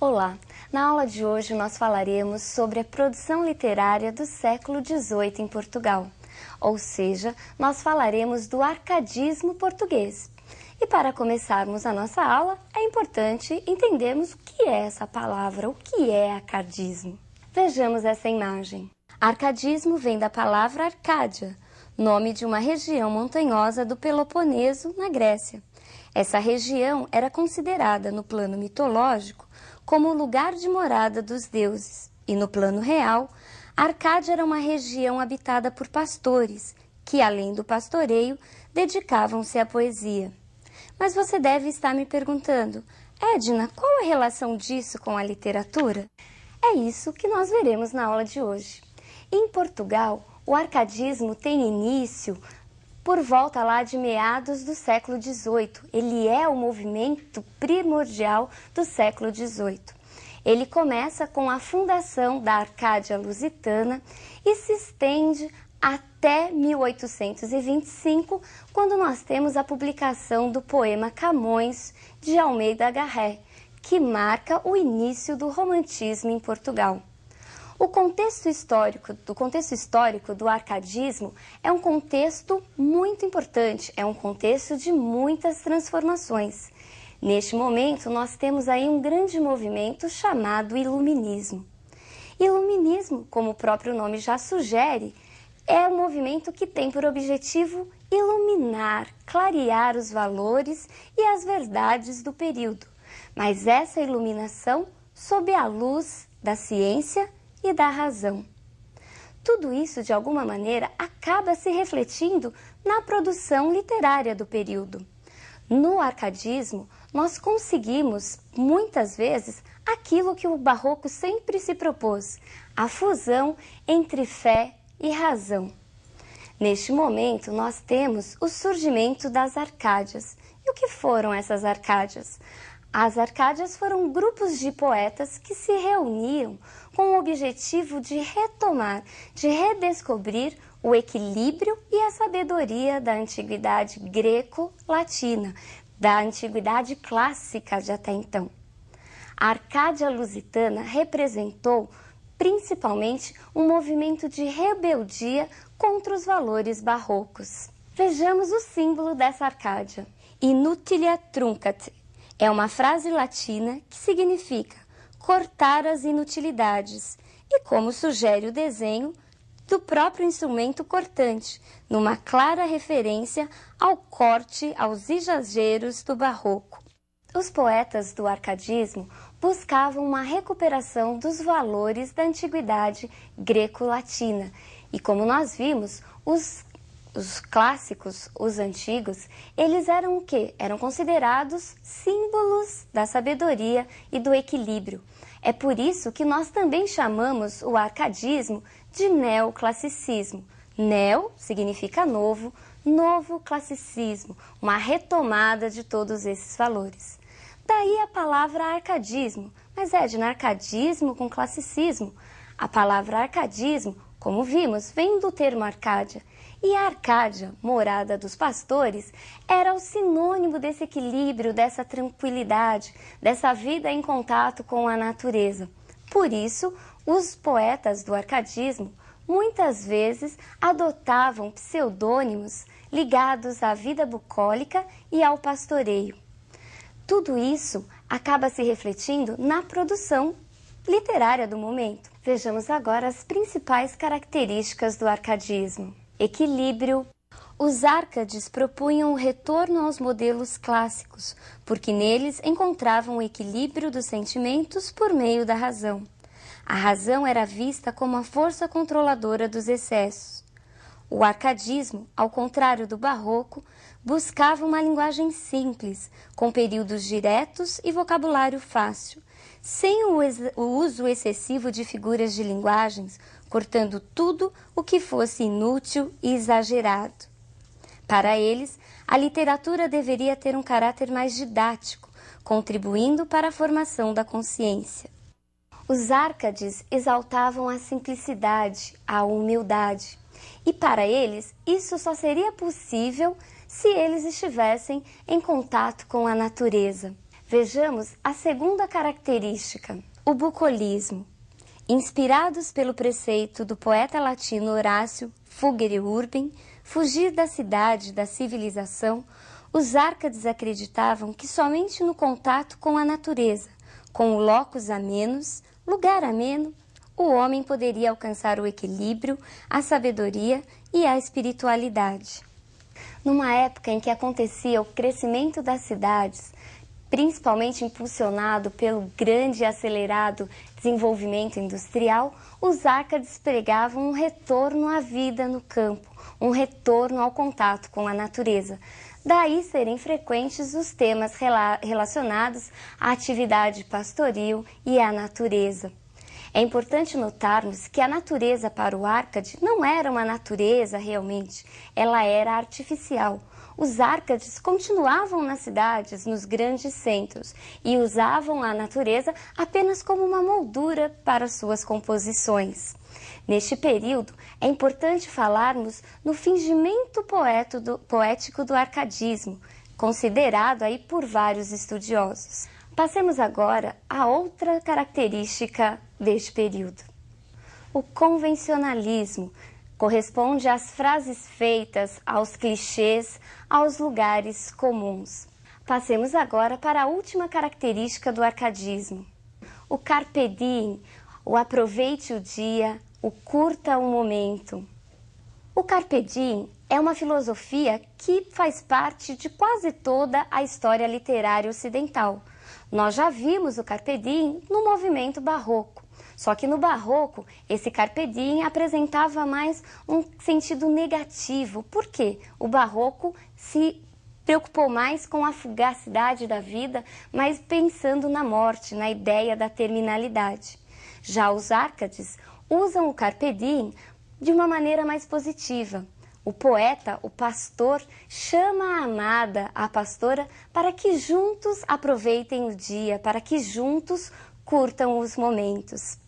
Olá! Na aula de hoje nós falaremos sobre a produção literária do século XVIII em Portugal, ou seja, nós falaremos do arcadismo português. E para começarmos a nossa aula, é importante entendermos o que é essa palavra, o que é arcadismo. Vejamos essa imagem. Arcadismo vem da palavra Arcádia, nome de uma região montanhosa do Peloponeso, na Grécia. Essa região era considerada, no plano mitológico, como o lugar de morada dos deuses, e no plano real, Arcádia era uma região habitada por pastores, que, além do pastoreio, dedicavam-se à poesia. Mas você deve estar me perguntando, Edna, qual a relação disso com a literatura? É isso que nós veremos na aula de hoje. Em Portugal, o arcadismo tem início por volta lá de meados do século XVIII. Ele é o movimento primordial do século XVIII. Ele começa com a fundação da Arcádia Lusitana e se estende até 1825, quando nós temos a publicação do poema Camões, de Almeida Garré, que marca o início do romantismo em Portugal. O contexto histórico do arcadismo é um contexto muito importante, é um contexto de muitas transformações. Neste momento, nós temos aí um grande movimento chamado Iluminismo. Iluminismo, como o próprio nome já sugere, é um movimento que tem por objetivo iluminar, clarear os valores e as verdades do período. Mas essa iluminação sob a luz da ciência e da razão. Tudo isso, de alguma maneira, acaba se refletindo na produção literária do período. No arcadismo, nós conseguimos, muitas vezes, aquilo que o barroco sempre se propôs, a fusão entre fé e razão. Neste momento, nós temos o surgimento das Arcádias. E o que foram essas Arcádias? As Arcádias foram grupos de poetas que se reuniam com o objetivo de retomar, de redescobrir o equilíbrio e a sabedoria da antiguidade greco-latina, da antiguidade clássica de até então. A Arcádia Lusitana representou principalmente um movimento de rebeldia contra os valores barrocos. Vejamos o símbolo dessa Arcádia. Inutilia truncat. É uma frase latina que significa cortar as inutilidades e, como sugere o desenho, do próprio instrumento cortante, numa clara referência ao corte aos exageros do barroco. Os poetas do arcadismo buscavam uma recuperação dos valores da antiguidade greco-latina e, como nós vimos, os clássicos, os antigos, eles eram o quê? Eram considerados símbolos da sabedoria e do equilíbrio. É por isso que nós também chamamos o arcadismo de neoclassicismo. Neo significa novo, novo classicismo, uma retomada de todos esses valores. Daí a palavra arcadismo. Mas Edna, arcadismo com classicismo? A palavra arcadismo, como vimos, vem do termo Arcádia. E a Arcádia, morada dos pastores, era o sinônimo desse equilíbrio, dessa tranquilidade, dessa vida em contato com a natureza. Por isso, os poetas do arcadismo muitas vezes adotavam pseudônimos ligados à vida bucólica e ao pastoreio. Tudo isso acaba se refletindo na produção literária do momento. Vejamos agora as principais características do arcadismo. Equilíbrio. Os Árcades propunham o retorno aos modelos clássicos, porque neles encontravam o equilíbrio dos sentimentos por meio da razão. A razão era vista como a força controladora dos excessos. O arcadismo, ao contrário do barroco, buscava uma linguagem simples, com períodos diretos e vocabulário fácil, sem o uso excessivo de figuras de linguagens, cortando tudo o que fosse inútil e exagerado. Para eles, a literatura deveria ter um caráter mais didático, contribuindo para a formação da consciência. Os Árcades exaltavam a simplicidade, a humildade, e para eles isso só seria possível se eles estivessem em contato com a natureza. Vejamos a segunda característica, o bucolismo. Inspirados pelo preceito do poeta latino Horácio, Fugere Urbem, fugir da cidade, da civilização, os Árcades acreditavam que somente no contato com a natureza, com o locus amenus, lugar ameno, o homem poderia alcançar o equilíbrio, a sabedoria e a espiritualidade. Numa época em que acontecia o crescimento das cidades, principalmente impulsionado pelo grande e acelerado desenvolvimento industrial, os Árcades pregavam um retorno à vida no campo, um retorno ao contato com a natureza. Daí serem frequentes os temas relacionados à atividade pastoril e à natureza. É importante notarmos que a natureza para o Árcade não era uma natureza realmente, ela era artificial. Os Árcades continuavam nas cidades, nos grandes centros, e usavam a natureza apenas como uma moldura para suas composições. Neste período, é importante falarmos no fingimento poético do arcadismo, considerado aí por vários estudiosos. Passemos agora a outra característica deste período. O convencionalismo corresponde às frases feitas, aos clichês, aos lugares comuns. Passemos agora para a última característica do arcadismo. O carpe diem, o aproveite o dia, o curta o momento. O carpe diem é uma filosofia que faz parte de quase toda a história literária ocidental. Nós já vimos o carpe diem no movimento barroco. Só que no barroco, esse carpe diem apresentava mais um sentido negativo. Por quê? O barroco se preocupou mais com a fugacidade da vida, mas pensando na morte, na ideia da terminalidade. Já os Árcades usam o carpe diem de uma maneira mais positiva. O poeta, o pastor, chama a amada, a pastora, para que juntos aproveitem o dia, para que juntos curtam os momentos.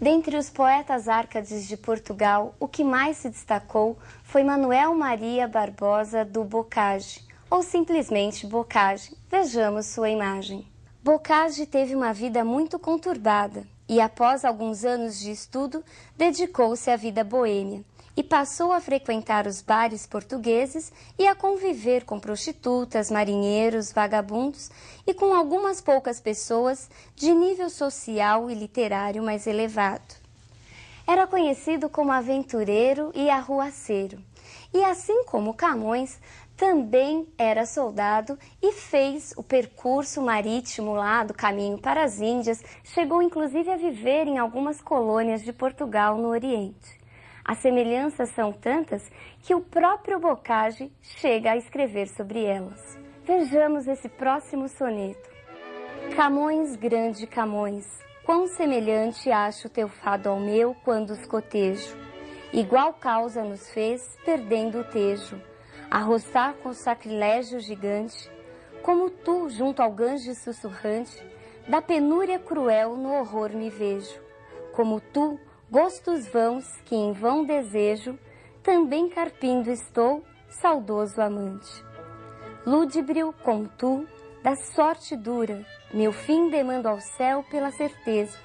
Dentre os poetas Árcades de Portugal, o que mais se destacou foi Manuel Maria Barbosa do Bocage, ou simplesmente Bocage. Vejamos sua imagem. Bocage teve uma vida muito conturbada e, após alguns anos de estudo, dedicou-se à vida boêmia e passou a frequentar os bares portugueses e a conviver com prostitutas, marinheiros, vagabundos e com algumas poucas pessoas de nível social e literário mais elevado. Era conhecido como aventureiro e arruaceiro, e assim como Camões, também era soldado e fez o percurso marítimo lá do caminho para as Índias, chegou inclusive a viver em algumas colônias de Portugal no Oriente. As semelhanças são tantas que o próprio Bocage chega a escrever sobre elas. Vejamos esse próximo soneto. Camões, grande Camões, quão semelhante acho teu fado ao meu quando os cotejo. Igual causa nos fez, perdendo o tejo, a roçar com sacrilégio gigante, como tu, junto ao Ganges sussurrante, da penúria cruel no horror me vejo. Como tu, gostos vãos que em vão desejo, também carpindo estou, saudoso amante. Lúdibril como tu, da sorte dura, meu fim demando ao céu pela certeza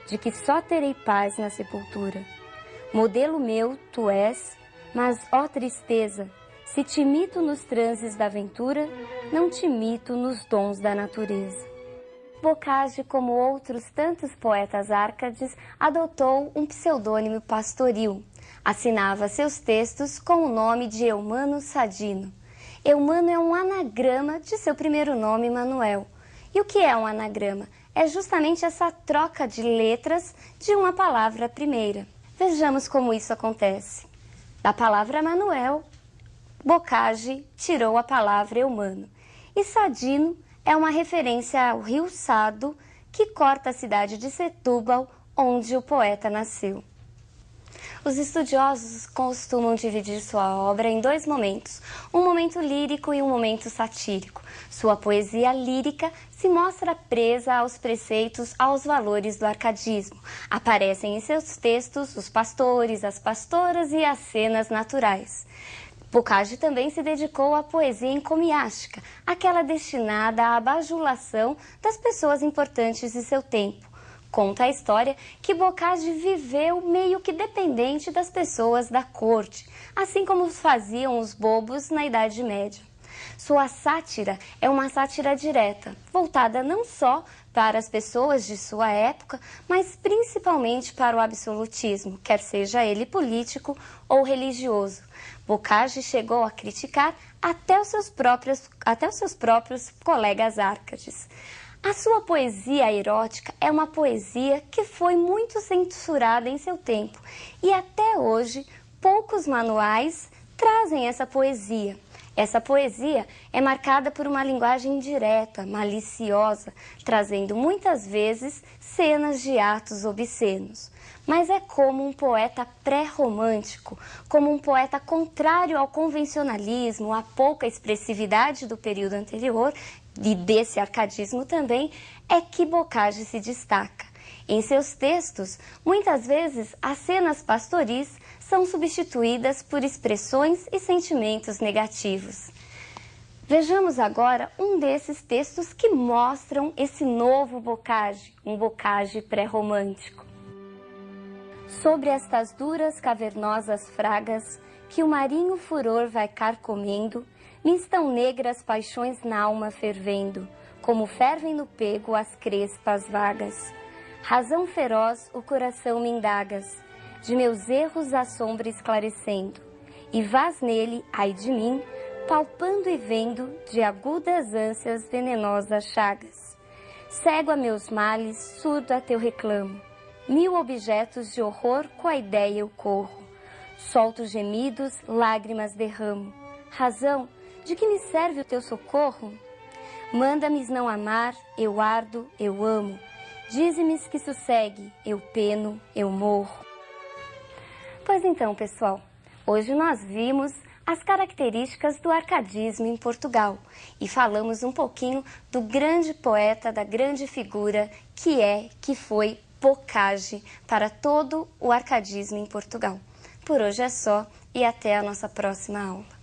de que só terei paz na sepultura. Modelo meu tu és, mas, ó tristeza, se te imito nos transes da aventura, não te imito nos dons da natureza. Bocage, como outros tantos poetas Árcades, adotou um pseudônimo pastoril. Assinava seus textos com o nome de Eumano Sadino. Eumano é um anagrama de seu primeiro nome, Manuel. E o que é um anagrama? É justamente essa troca de letras de uma palavra primeira. Vejamos como isso acontece. Da palavra Manuel, Bocage tirou a palavra Eumano. E Sadino é uma referência ao rio Sado, que corta a cidade de Setúbal, onde o poeta nasceu. Os estudiosos costumam dividir sua obra em dois momentos, um momento lírico e um momento satírico. Sua poesia lírica se mostra presa aos preceitos, aos valores do arcadismo. Aparecem em seus textos os pastores, as pastoras e as cenas naturais. Boccaccio também se dedicou à poesia encomiástica, aquela destinada à bajulação das pessoas importantes de seu tempo. Conta a história que Boccaccio viveu meio que dependente das pessoas da corte, assim como faziam os bobos na Idade Média. Sua sátira é uma sátira direta, voltada não só para as pessoas de sua época, mas principalmente para o absolutismo, quer seja ele político ou religioso. Boccaccio chegou a criticar até os seus próprios colegas Árcades. A sua poesia erótica é uma poesia que foi muito censurada em seu tempo e até hoje poucos manuais trazem essa poesia. Essa poesia é marcada por uma linguagem direta, maliciosa, trazendo muitas vezes cenas de atos obscenos. Mas é como um poeta pré-romântico, como um poeta contrário ao convencionalismo, à pouca expressividade do período anterior, e desse arcadismo também, é que Boccaccio se destaca. Em seus textos, muitas vezes as cenas pastoris são substituídas por expressões e sentimentos negativos. Vejamos agora um desses textos que mostram esse novo Boccaccio, um Boccaccio pré-romântico. Sobre estas duras cavernosas fragas, que o marinho furor vai carcomendo, me estão negras paixões n'alma fervendo, como fervem no pego as crespas vagas. Razão feroz o coração me indagas, de meus erros a sombra esclarecendo, e vás nele, ai de mim, palpando e vendo de agudas ânsias venenosas chagas. Cego a meus males, surdo a teu reclamo, mil objetos de horror com a ideia eu corro, solto gemidos, lágrimas derramo. Razão, de que me serve o teu socorro? Manda-me não amar, eu ardo, eu amo. Dize-me que sossegue, eu peno, eu morro. Pois então, pessoal, hoje nós vimos as características do arcadismo em Portugal e falamos um pouquinho do grande poeta, da grande figura que foi Boccaccio para todo o arcadismo em Portugal. Por hoje é só e até a nossa próxima aula.